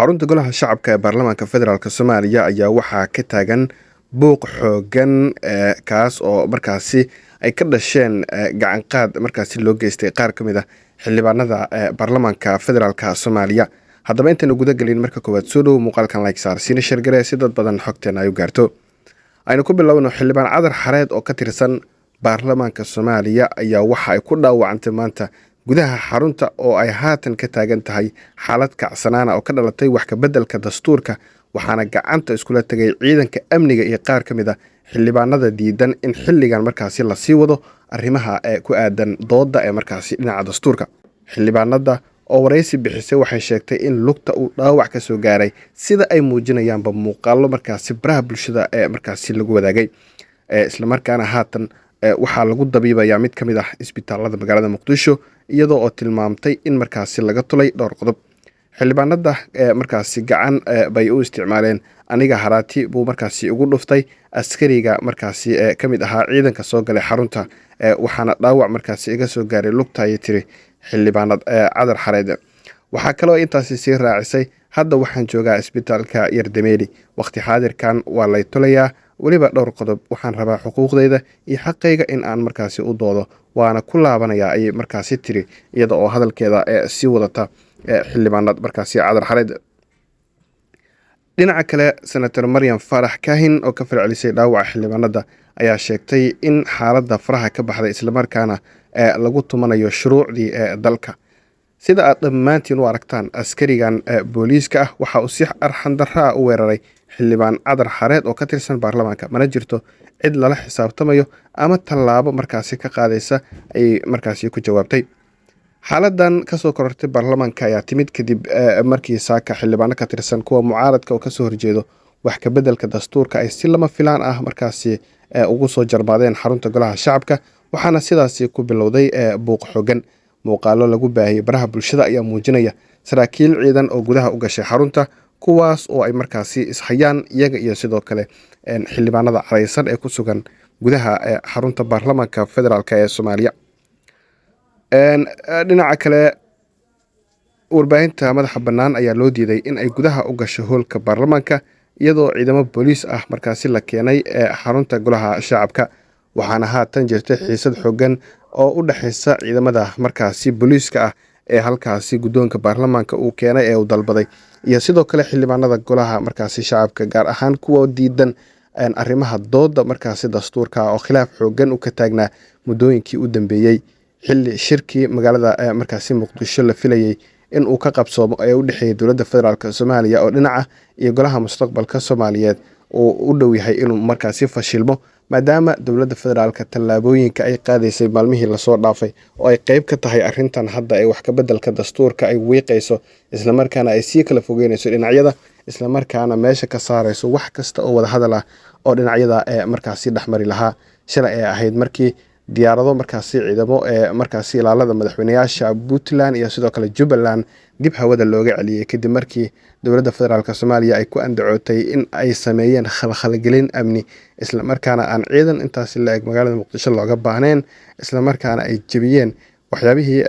xarunta golaha shacabka ee baarlamaanka federaalk Soomaaliya ayaa waxaa ka taagan buuq xoogan kaas oo markaasi ay ka dhasheen gacan qaad markaasi loo geystay qaar kamid ah xildhibaanada baarlamaanka federaalka Soomaaliya. haddaba intaan guda galin marka koowaad soo dhow muuqaalkan like saar siina share garee si dad badan xogteena ay u gaarto. aynu ku bilowno xildhibaan Cadar Xareed oo ka tirsan baarlamaanka Soomaaliya ayaa waxa ay ku dhaawacantay maanta gudaha xarunta oo ay haatan ka taagan tahay xaalad kacsanaana oo ka dhalatay wax ka bedelka dastuurka, waxaana gacanta iskula tagay ciidanka amniga iyo qaar kamid ah xildhibaanada diidan in xilligan markaasi la sii wado arrimaha ku aadan dooda ee markaasi dhinaca dastuurka. xildhibaanada oo wareysi bixisay waxay sheegtay in lugta uu dhaawac ka soo gaaray sida ay muujinayaanba muuqaallo markaasi baraha bulshada ee markaasi lagu wadaagay, isla markaana haatan waxaa lagu dabiibayaa mid kamid ah isbitaalada magaalada Muqdisho iyadoo oo tilmaamtay in markaasi laga tulay dhowr qodob. xildhibaanada markaasi gacan bay u isticmaaleen aniga haraati buu markaasi ugu dhuftay askariga markaasi kamid ahaa ciidanka soo galay xarunta, waxaana dhaawac markaasi iga soo gaaray lugta ay tiri xildhibaanad Cadar Xareed. waxaa kaloo intaasi sii raacisay hadda waxaan joogaa isbitaalka Yardameeli, waqti xaadirkan waa lay tulayaa, weliba dhowr qodob waxaan rabaa xuquuqdeyda iyo xaqayga in aan markaasi u doodo, waana ku laabanayaa ayay markaasi tiri iyada oo hadalkeeda sii wadata xildhibaanad markaasi Cadar Xareed. dhinaca kale senator Maryam Faarax Kaahin oo ka falcelisay dhaawaca xildhibaanada ayaa sheegtay in xaaladda faraha ka baxday islamarkaana lagu tumanayo shuruucdii dalka. sida aad dhammaantiin u aragtaan askarigan booliiska ah waxa uu si arxan darra u weeraray xildhibaan Cadar Xareed oo ka tirsan baarlamaanka, mana jirto cid lala xisaabtamayo ama tallaabo markaasi ka qaadaysa ay markaasi ku jawaabtay. xaaladan kasoo korortay baarlamaanka ayaa timid kadib markii saaka xildhibaano ka tirsan kuwa mucaaradka oo kasoo horjeedo wax ka bedelka dastuurka ay si lama filaan ah markaasi ugu soo jarmaadeen xarunta golaha shacabka, waxaana sidaasi ku bilowday buuq xooggan. muuqaallo lagu baahiyey baraha bulshada ayaa muujinaya saraakiil ciidan oo gudaha u gashay xarunta, kuwaas oo ay markaasi ishayaan iyaga iyo sidoo kale xildhibaanada careysan ee ku sugan gudaha xarunta baarlamaanka federaalk ee Soomaaliya. dhinaca kale warbaahinta madaxa bannaan ayaa loo diiday in ay gudaha u gasho hoolka baarlamaanka iyadoo ciidamo booliis ah markaasi la keenay xarunta golaha shacabka, waxaana haatan jirtay xiisad xooggan oo u dhexeysa ciidamada markaasi booliiska ah ee halkaasi guddoonka baarlamaanka uu keenay ee uu dalbaday iyo sidoo kale xildhibaanada golaha markaasi shacabka, gaar ahaan kuwa diidan arrimaha dooda markaasi dastuurka oo khilaaf xooggan u ka taagnaa muddooyinkii u dambeeyey xilli shirkii magaalada markaasi Muqdisho la filayay in uu ka qabsoomo ee u dhexeeyay dowladda federaalk Soomaaliya oo dhinaca iyo golaha mustaqbalka Soomaaliyeed oo u dhow yahay inuu markaasi fashilmo, maadaama dowladda federaalka tallaabooyinka ay qaadaysay maalmihii lasoo dhaafay oo ay qayb ka tahay arrintan hadda ee wax ka bedelka dastuurka ay wiiqayso, islamarkaana ay sii kala fogeynayso dhinacyada, islamarkaana meesha ka saarayso wax kasta oo wada hadal ah oo dhinacyada markaasi dhexmari lahaa. shalay ee ahayd markii diyaarado markaasi ciidamo markaasi ilaalada madaxweynayaasha Puntland iyo sidoo kale Jubbaland dib hawada looga celiyay kadib markii dowladda federaalk Soomaaliya ay ku andacootay in ay sameeyeen khalkhalgelin amni, isla markaana aan ciidan intaasi la eg magaalada Muqdisho looga baahneen, isla markaana ay jebiyeen waxyaabihii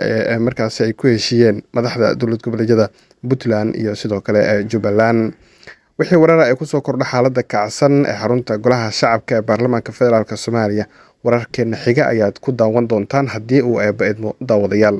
markaasi ay ku heshiiyeen madaxda dowlad goboleedyada Puntland iyo sidoo kale Jubbaland. wixii warar ay ku soo kordha xaaladda kacsan ee xarunta golaha shacabka ee baarlamaanka federaalk Soomaaliya wararkeena xiga ayaad ku daawan doontaan haddii uu eebba idmo daawadayaal.